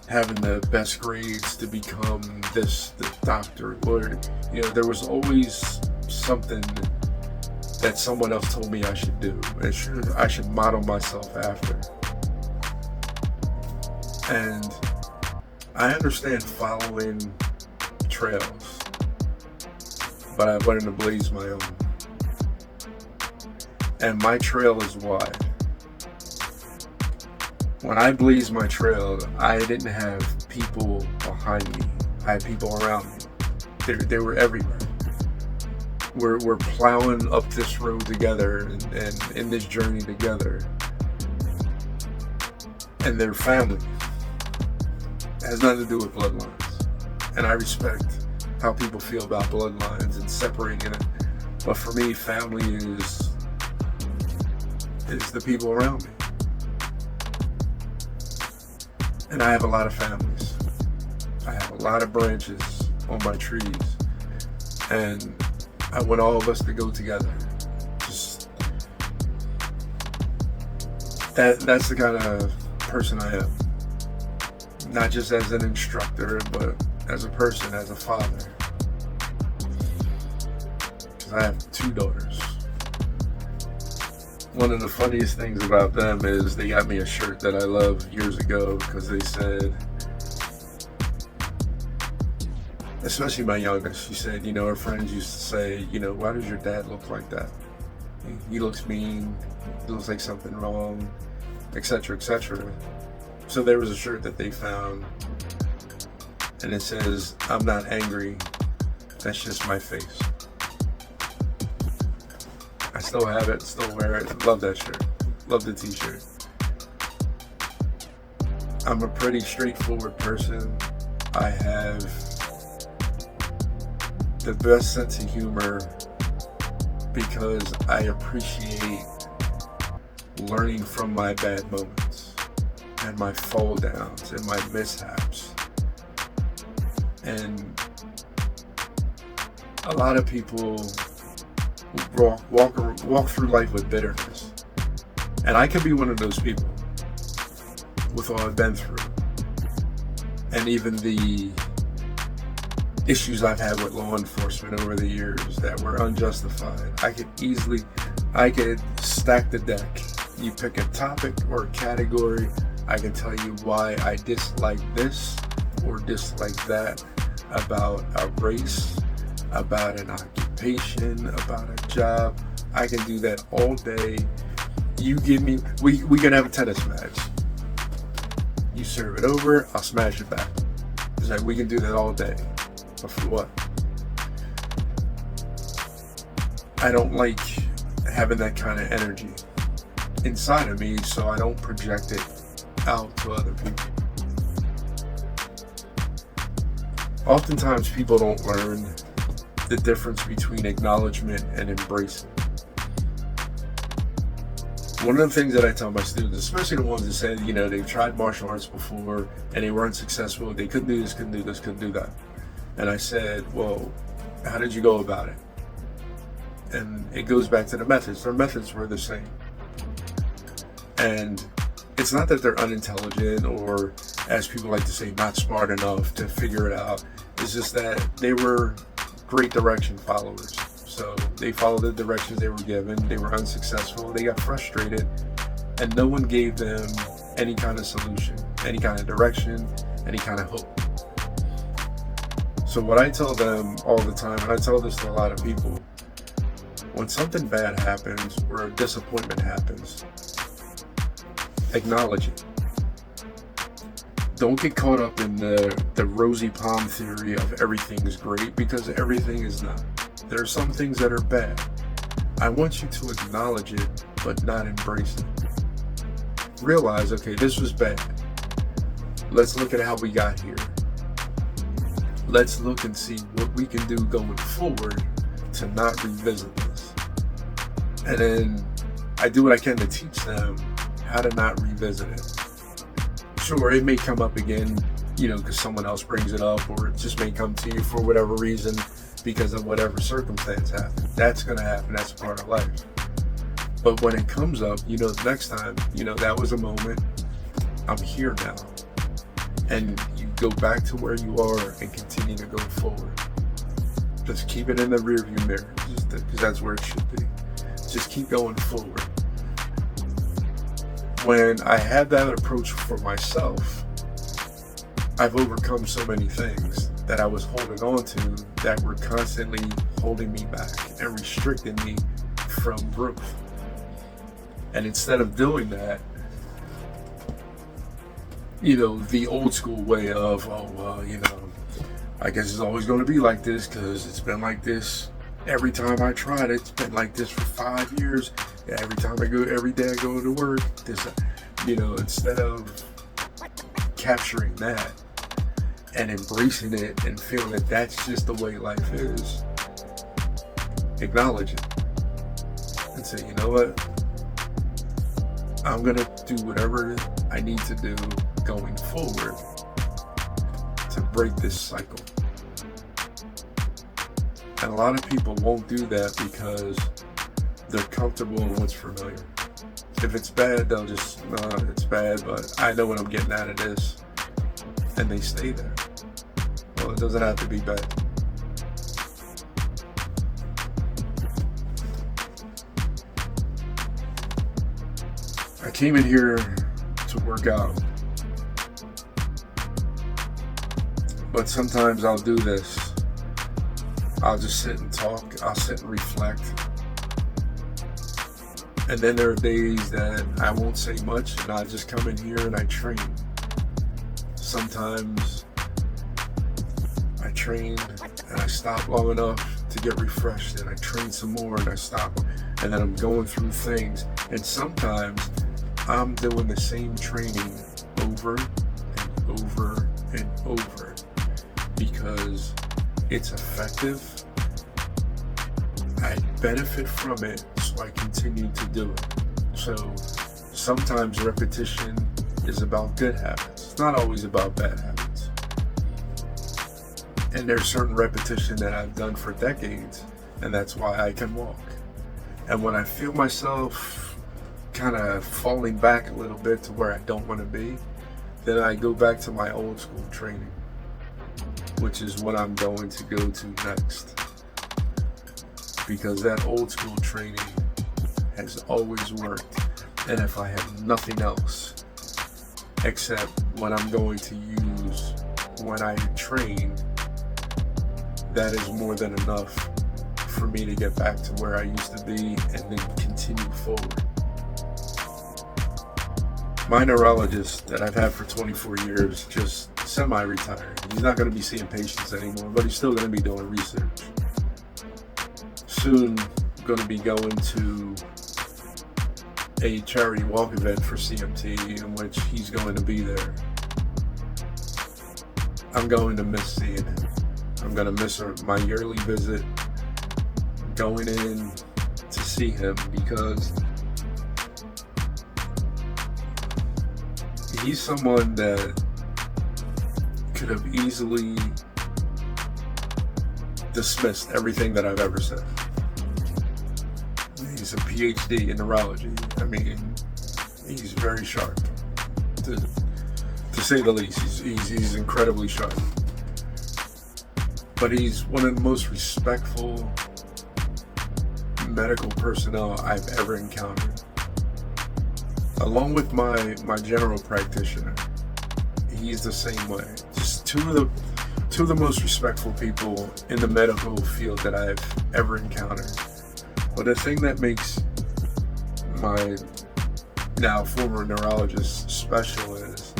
having the best grades to become the doctor, or, there was always something that someone else told me I should do. I should model myself after. And I understand following trails, but I wanted to blaze my own. And my trail is wide. When I blazed my trail, I didn't have people behind me. I had people around me. They were everywhere. We're plowing up this road together and in this journey together. And they're family. It has nothing to do with bloodlines. And I respect how people feel about bloodlines and separating it. But for me, family is the people around me. And I have a lot of families. I have a lot of branches on my trees. And I want all of us to go together. Just that's the kind of person I am. Not just as an instructor, but as a person, as a father. Because I have 2 daughters. One of the funniest things about them is they got me a shirt that I love years ago because they said, especially my youngest, she said, her friends used to say, why does your dad look like that? He looks mean, he looks like something wrong. etc., etc. So there was a shirt that they found, and it says, "I'm not angry, that's just my face." I still have it, still wear it, love that shirt, love the t-shirt. I'm a pretty straightforward person. I have the best sense of humor because I appreciate learning from my bad moments and my fall downs and my mishaps. And a lot of people walk through life with bitterness. And I could be one of those people with all I've been through. And even the issues I've had with law enforcement over the years that were unjustified. I could stack the deck. You pick a topic or a category, I can tell you why I dislike this or dislike that about a race, about an occupation, about a job. I can do that all day. You give me, we can have a tennis match. You serve it over, I'll smash it back. It's like we can do that all day. But for what? I don't like having that kind of energy inside of me, so I don't project it out to other people. Oftentimes people don't learn the difference between acknowledgement and embracing. One of the things that I tell my students, especially the ones that say, they've tried martial arts before and they were unsuccessful, they couldn't do this, couldn't do this, couldn't do that. And I said, well, how did you go about it? And it goes back to the methods. Their methods were the same. And it's not that they're unintelligent or, as people like to say, not smart enough to figure it out. It's just that they were great direction followers. So they followed the directions they were given. They were unsuccessful. They got frustrated, and no one gave them any kind of solution, any kind of direction, any kind of hope. So what I tell them all the time, and I tell this to a lot of people, when something bad happens or a disappointment happens, acknowledge it. Don't get caught up in the rosy palm theory of everything is great, because everything is not. There are some things that are bad. I want you to acknowledge it, but not embrace it. Realize, okay, this was bad. Let's look at how we got here. Let's look and see what we can do going forward to not revisit this. And then I do what I can to teach them how to not revisit it. Sure, it may come up again, because someone else brings it up, or it just may come to you for whatever reason because of whatever circumstance happened. That's going to happen. That's a part of life. But when it comes up, the next time, that was a moment. I'm here now. And you go back to where you are and continue to go forward. Just keep it in the rearview mirror, because that's where it should be. Just keep going forward. When I had that approach for myself, I've overcome so many things that I was holding on to that were constantly holding me back and restricting me from growth. And instead of doing that, the old school way of, I guess it's always going to be like this because it's been like this every time I tried it. It's been like this for 5 years. Every day I go to work, instead of capturing that and embracing it and feeling that that's just the way life is, acknowledge it and say, you know what? I'm going to do whatever I need to do going forward to break this cycle. And a lot of people won't do that because they're comfortable in what's familiar. If it's bad, they'll just, it's bad, but I know what I'm getting out of this. And they stay there. Well, it doesn't have to be bad. I came in here to work out. But sometimes I'll do this. I'll just sit and talk. I'll sit and reflect. And then there are days that I won't say much and I just come in here and I train. Sometimes I train and I stop long enough to get refreshed and I train some more and I stop and then I'm going through things. And sometimes I'm doing the same training over and over and over because it's effective. I benefit from it, so I continue to do it. So sometimes repetition is about good habits. It's not always about bad habits. And there's certain repetition that I've done for decades, and that's why I can walk. And when I feel myself kind of falling back a little bit to where I don't want to be, then I go back to my old school training, which is what I'm going to go to next. Because that old school training has always worked. And if I have nothing else except what I'm going to use when I train, that is more than enough for me to get back to where I used to be and then continue forward. My neurologist that I've had for 24 years just semi-retired. He's not going to be seeing patients anymore, but he's still going to be doing research. Soon going to be going to a charity walk event for CMT in which he's going to be there. I'm going to miss seeing him. I'm going to miss my yearly visit going in to see him because he's someone that could have easily dismissed everything that I've ever said. He's a PhD in neurology. I mean, he's very sharp, to say the least. He's incredibly sharp. But he's one of the most respectful medical personnel I've ever encountered. Along with my general practitioner, he's the same way. Just two of the most respectful people in the medical field that I've ever encountered. But the thing that makes my now former neurologist special is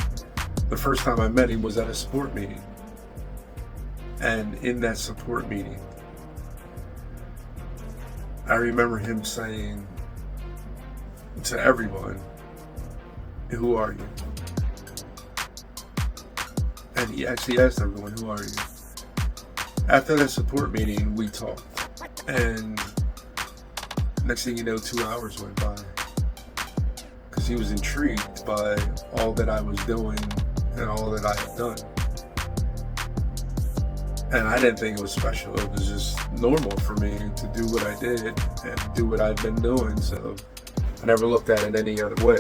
the first time I met him was at a support meeting. And in that support meeting, I remember him saying to everyone, "Who are you?" And he actually asked everyone, "Who are you?" After that support meeting, we talked. And next thing you know, 2 hours went by. Because he was intrigued by all that I was doing and all that I had done. And I didn't think it was special. It was just normal for me to do what I did and do what I've been doing. So I never looked at it any other way.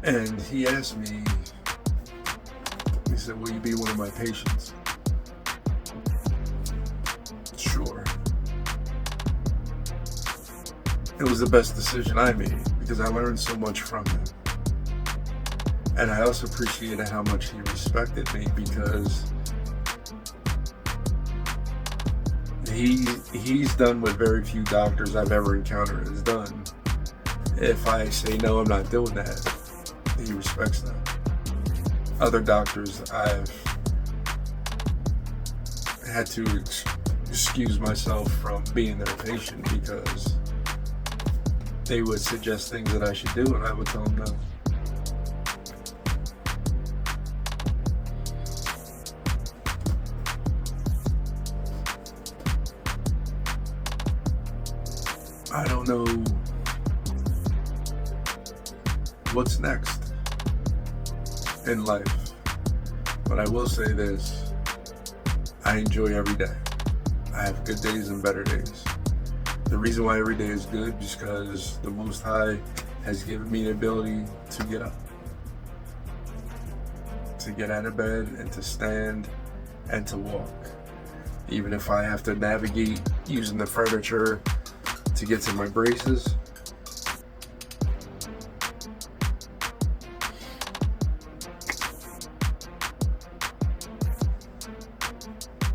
And he asked me, he said, "Will you be one of my patients?" Sure. It was the best decision I made because I learned so much from him. And I also appreciated how much he respected me because he's done what very few doctors I've ever encountered has done. If I say, "No, I'm not doing that," he respects that. Other doctors I've had to excuse myself from being their patient because they would suggest things that I should do and I would tell them no. I don't know what's next in life, but I will say this: I enjoy every day. I have good days and better days. The reason why every day is good is because the Most High has given me the ability to get up, to get out of bed and to stand and to walk. Even if I have to navigate using the furniture to get to my braces.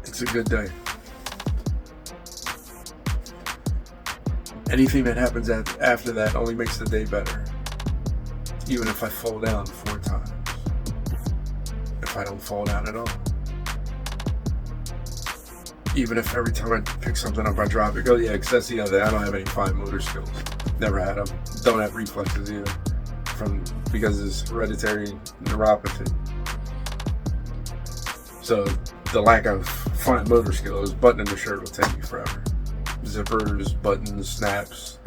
It's a good day. anything that happens after that only makes the day better. Even if I fall down 4 times. If I don't fall down at all. Even if every time I pick something up I drop it. Oh yeah, because that's the other thing. I don't have any fine motor skills. Never had them. Don't have reflexes either. Because it's hereditary neuropathy. So the lack of fine motor skills, buttoning the shirt will take me forever. Zippers, buttons, snaps.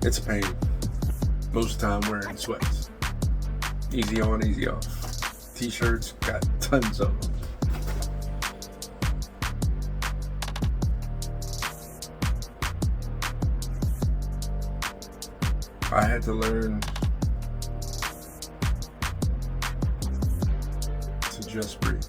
It's a pain. Most of the time wearing sweats. Easy on, easy off. T-shirts, got tons of them. I had to learn to just breathe.